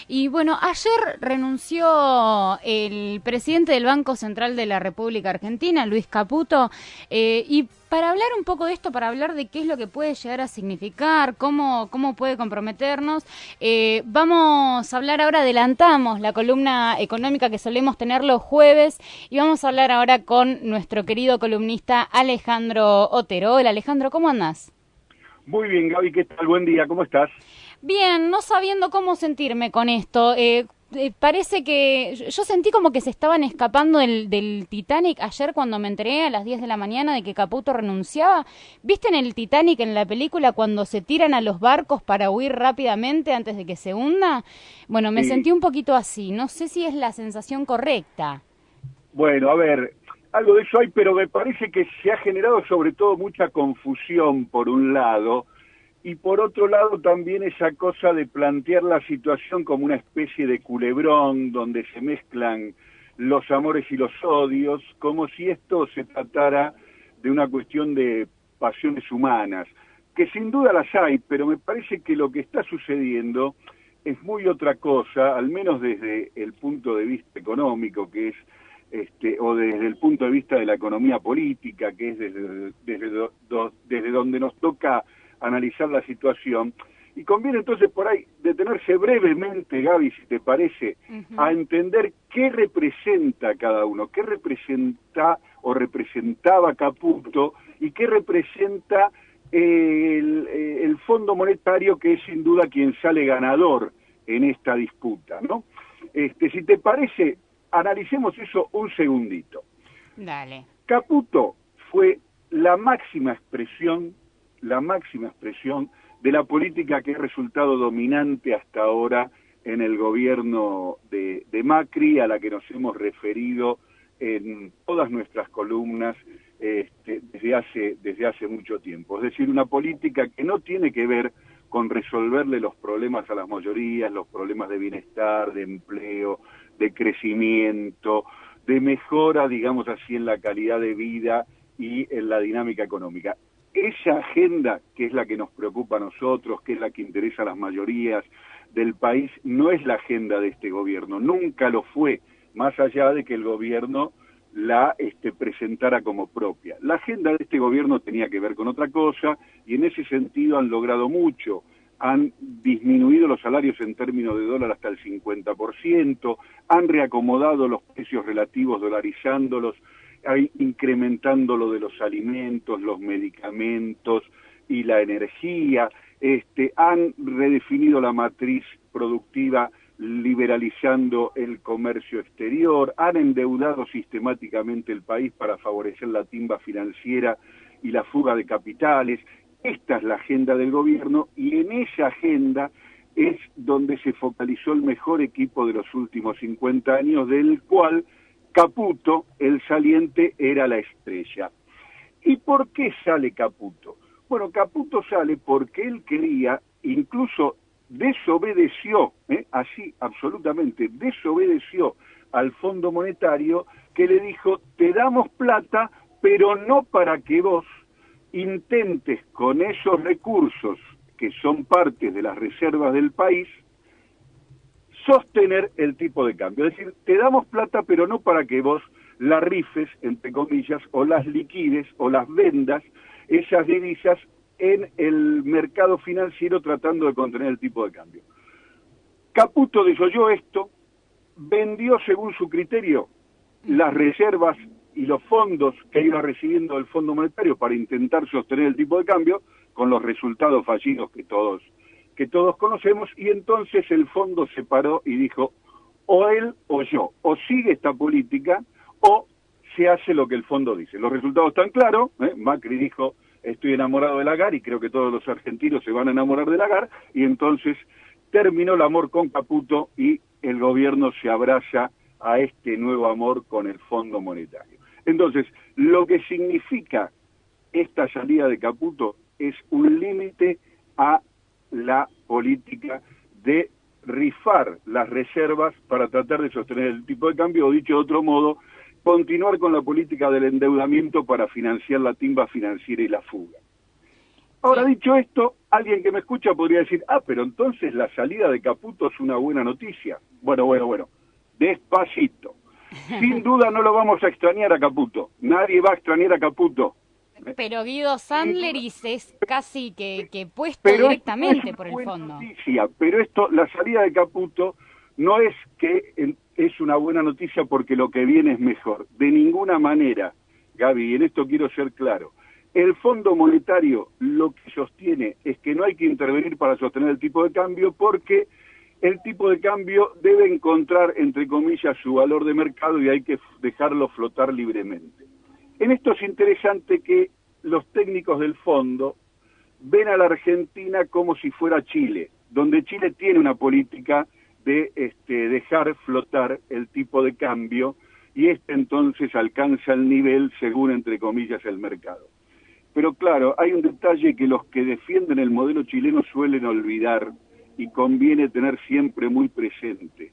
Y bueno, ayer renunció el presidente del Banco Central de la República Argentina, Luis Caputo, y para hablar un poco de esto, para hablar de qué es lo que puede llegar a significar, cómo puede comprometernos, vamos a hablar ahora, adelantamos la columna económica que solemos tener los jueves, y vamos a hablar ahora con nuestro querido columnista Alejandro Otero. Hola Alejandro, ¿cómo andás? Muy bien, Gaby, ¿qué tal? Buen día, ¿cómo estás? Bien, no sabiendo cómo sentirme con esto. Parece que yo sentí como que se estaban escapando del Titanic ayer cuando me enteré a las 10 de la mañana de que Caputo renunciaba. ¿Viste en el Titanic, en la película, cuando se tiran a los barcos para huir rápidamente antes de que se hunda? Bueno, me Sí. sentí un poquito así. No sé si es la sensación correcta. Bueno, a ver, algo de eso hay, pero me parece que se ha generado sobre todo mucha confusión por un lado, y por otro lado también esa cosa de plantear la situación como una especie de culebrón donde se mezclan los amores y los odios, como si esto se tratara de una cuestión de pasiones humanas, que sin duda las hay, pero me parece que lo que está sucediendo es muy otra cosa, al menos desde el punto de vista económico, que es o desde el punto de vista de la economía política, que es desde donde nos toca analizar la situación. Y conviene entonces por ahí detenerse brevemente, Gaby, si te parece, a Ujú. entender qué representa cada uno, qué representa o representaba Caputo y qué representa el Fondo Monetario, que es sin duda quien sale ganador en esta disputa, ¿no? Si te parece, analicemos eso un segundito. Dale. Caputo fue la máxima expresión de la política que ha resultado dominante hasta ahora en el gobierno de Macri, a la que nos hemos referido en todas nuestras columnas desde hace mucho tiempo. Es decir, una política que no tiene que ver con resolverle los problemas a las mayorías, los problemas de bienestar, de empleo, de crecimiento, de mejora, digamos así, en la calidad de vida y en la dinámica económica. Esa agenda, que es la que nos preocupa a nosotros, que es la que interesa a las mayorías del país, no es la agenda de este gobierno, nunca lo fue, más allá de que el gobierno la presentara como propia. La agenda de este gobierno tenía que ver con otra cosa y en ese sentido han logrado mucho. Han disminuido los salarios en términos de dólar hasta el 50%, han reacomodado los precios relativos dolarizándolos, incrementando lo de los alimentos, los medicamentos y la energía, han redefinido la matriz productiva liberalizando el comercio exterior, han endeudado sistemáticamente el país para favorecer la timba financiera y la fuga de capitales. Esta es la agenda del gobierno y en esa agenda es donde se focalizó el mejor equipo de los últimos 50 años, del cual Caputo, el saliente, era la estrella. ¿Y por qué sale Caputo? Bueno, Caputo sale porque él quería, incluso desobedeció, así absolutamente, desobedeció al Fondo Monetario, que le dijo, te damos plata, pero no para que vos intentes con esos recursos que son partes de las reservas del país, sostener el tipo de cambio. Es decir, te damos plata, pero no para que vos la rifes, entre comillas, o las liquides o las vendas, esas divisas en el mercado financiero tratando de contener el tipo de cambio. Caputo desoyó esto, vendió según su criterio las Ujú. reservas y los fondos que iba recibiendo del Fondo Monetario para intentar sostener el tipo de cambio, con los resultados fallidos que todos conocemos, y entonces el fondo se paró y dijo, o él o yo, o sigue esta política o se hace lo que el fondo dice. Los resultados están claros, Macri dijo, estoy enamorado de Lagarde y creo que todos los argentinos se van a enamorar de Lagarde, y entonces terminó el amor con Caputo y el gobierno se abraza a este nuevo amor con el Fondo Monetario. Entonces, lo que significa esta salida de Caputo es un límite a la política de rifar las reservas para tratar de sostener el tipo de cambio, o dicho de otro modo, continuar con la política del endeudamiento para financiar la timba financiera y la fuga. Ahora, dicho esto, alguien que me escucha podría decir, pero entonces la salida de Caputo es una buena noticia. Bueno, despacito. Sin duda no lo vamos a extrañar a Caputo. Nadie va a extrañar a Caputo. Pero Guido Sandler es casi que puesto Pero directamente no por el buena fondo. Noticia, pero la salida de Caputo no es que es una buena noticia porque lo que viene es mejor. De ninguna manera, Gaby, en esto quiero ser claro. El Fondo Monetario lo que sostiene es que no hay que intervenir para sostener el tipo de cambio porque el tipo de cambio debe encontrar, entre comillas, su valor de mercado y hay que dejarlo flotar libremente. En esto es interesante que los técnicos del fondo ven a la Argentina como si fuera Chile, donde Chile tiene una política de dejar flotar el tipo de cambio y entonces alcanza el nivel según, entre comillas, el mercado. Pero claro, hay un detalle que los que defienden el modelo chileno suelen olvidar y conviene tener siempre muy presente.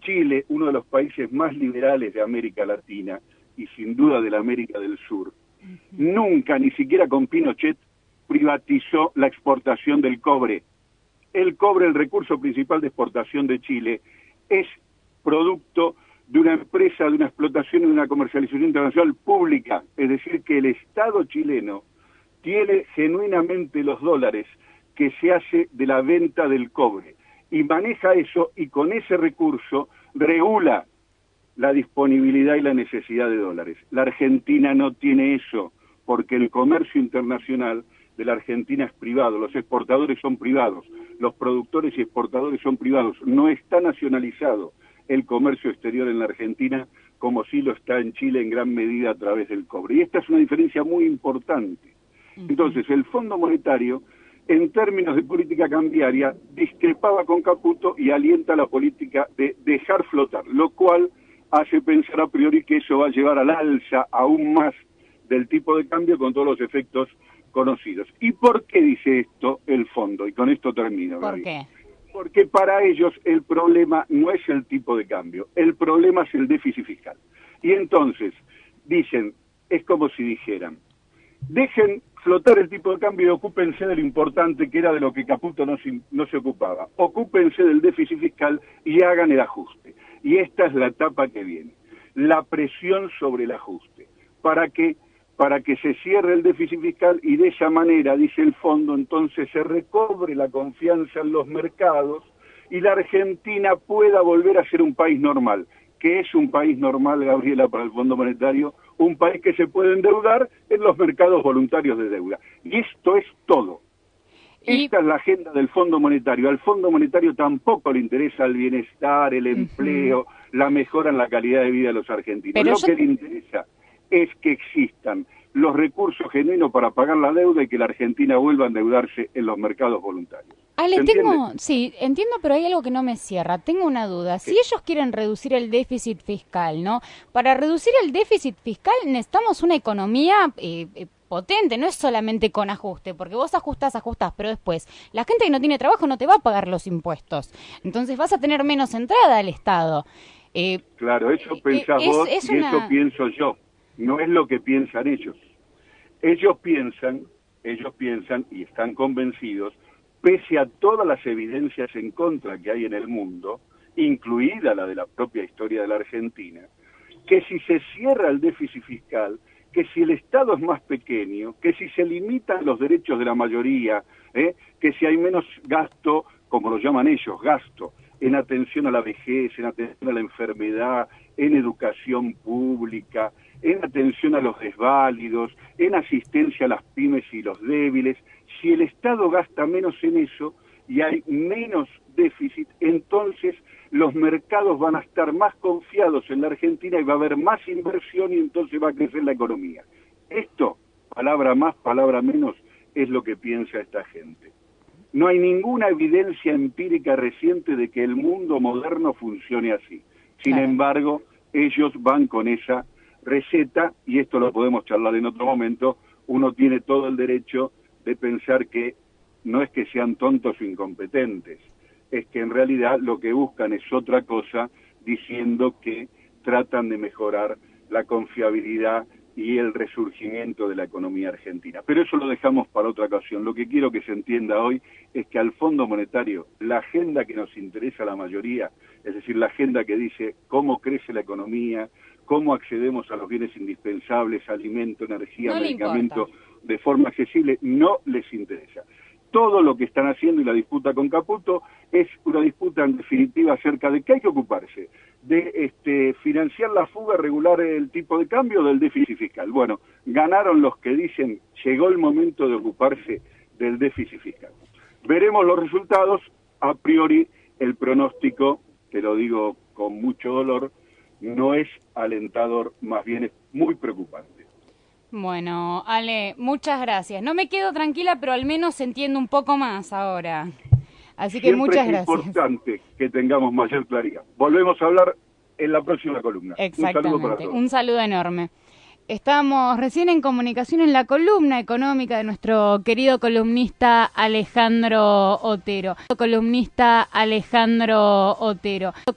Chile, uno de los países más liberales de América Latina y sin duda de la América del Sur, nunca, ni siquiera con Pinochet, privatizó la exportación del cobre. El cobre, el recurso principal de exportación de Chile, es producto de una empresa, de una explotación y de una comercialización internacional pública, es decir, que el Estado chileno tiene genuinamente los dólares que se hace de la venta del cobre y maneja eso y con ese recurso regula la disponibilidad y la necesidad de dólares. La Argentina no tiene eso porque el comercio internacional de la Argentina es privado, los exportadores son privados, los productores y exportadores son privados, no está nacionalizado el comercio exterior en la Argentina como sí lo está en Chile en gran medida a través del cobre. Y esta es una diferencia muy importante. Entonces, el Fondo Monetario, en términos de política cambiaria, discrepaba con Caputo y alienta la política de dejar flotar, lo cual hace pensar a priori que eso va a llevar al alza aún más del tipo de cambio con todos los efectos conocidos. ¿Y por qué dice esto el fondo? Y con esto termino, ¿Por Gaby. qué? Porque para ellos el problema no es el tipo de cambio, el problema es el déficit fiscal. Y entonces, dicen, es como si dijeran, dejen flotar el tipo de cambio y ocúpense de lo importante que era de lo que Caputo no se ocupaba. Ocúpense del déficit fiscal y hagan el ajuste. Y esta es la etapa que viene, la presión sobre el ajuste. ¿Para qué? Para que se cierre el déficit fiscal y de esa manera, dice el fondo, entonces se recobre la confianza en los mercados y la Argentina pueda volver a ser un país normal. ¿Qué es un país normal, Gabriela, para el Fondo Monetario? Un país que se puede endeudar en los mercados voluntarios de deuda. Y esto es todo. Esta es la agenda del Fondo Monetario. Al Fondo Monetario tampoco le interesa el bienestar, el empleo, la mejora en la calidad de vida de los argentinos. Pero que le interesa es que existan los recursos genuinos para pagar la deuda y que la Argentina vuelva a endeudarse en los mercados voluntarios. Ale, sí, entiendo, pero hay algo que no me cierra. Tengo una duda. Si ellos quieren reducir el déficit fiscal, ¿no? Para reducir el déficit fiscal necesitamos una economía potente, no es solamente con ajuste, porque vos ajustás, pero después la gente que no tiene trabajo no te va a pagar los impuestos. Entonces vas a tener menos entrada al Estado. Claro, eso pensás vos y eso pienso yo. No es lo que piensan ellos. Ellos piensan y están convencidos, pese a todas las evidencias en contra que hay en el mundo, incluida la de la propia historia de la Argentina, que si se cierra el déficit fiscal, que si el Estado es más pequeño, que si se limitan los derechos de la mayoría, que si hay menos gasto, como lo llaman ellos, gasto, en atención a la vejez, en atención a la enfermedad, en educación pública, en atención a los desválidos, en asistencia a las pymes y los débiles. Si el Estado gasta menos en eso y hay menos déficit, entonces los mercados van a estar más confiados en la Argentina y va a haber más inversión y entonces va a crecer la economía. Esto, palabra más, palabra menos, es lo que piensa esta gente. No hay ninguna evidencia empírica reciente de que el mundo moderno funcione así. Sin embargo, ellos van con esa receta, y esto lo podemos charlar en otro momento. Uno tiene todo el derecho de pensar que no es que sean tontos o incompetentes, es que en realidad lo que buscan es otra cosa, diciendo que tratan de mejorar la confiabilidad y el resurgimiento de la economía argentina. Pero eso lo dejamos para otra ocasión. Lo que quiero que se entienda hoy es que al Fondo Monetario, la agenda que nos interesa a la mayoría, es decir, la agenda que dice cómo crece la economía, cómo accedemos a los bienes indispensables, alimento, energía, No medicamento, de forma accesible, no les interesa. Todo lo que están haciendo y la disputa con Caputo es una disputa en definitiva acerca de qué hay que ocuparse, de financiar la fuga, regular el tipo de cambio del déficit fiscal. Bueno, ganaron los que dicen llegó el momento de ocuparse del déficit fiscal. Veremos los resultados. A priori el pronóstico, te lo digo con mucho dolor, no es alentador, más bien es muy preocupante. Bueno, Ale, muchas gracias. No me quedo tranquila, pero al menos entiendo un poco más ahora. Así que muchas gracias. Es importante que tengamos mayor claridad. Volvemos a hablar en la próxima columna. Exactamente. Un saludo para todos. Un saludo enorme. Estamos recién en comunicación en la columna económica de nuestro querido columnista Alejandro Otero.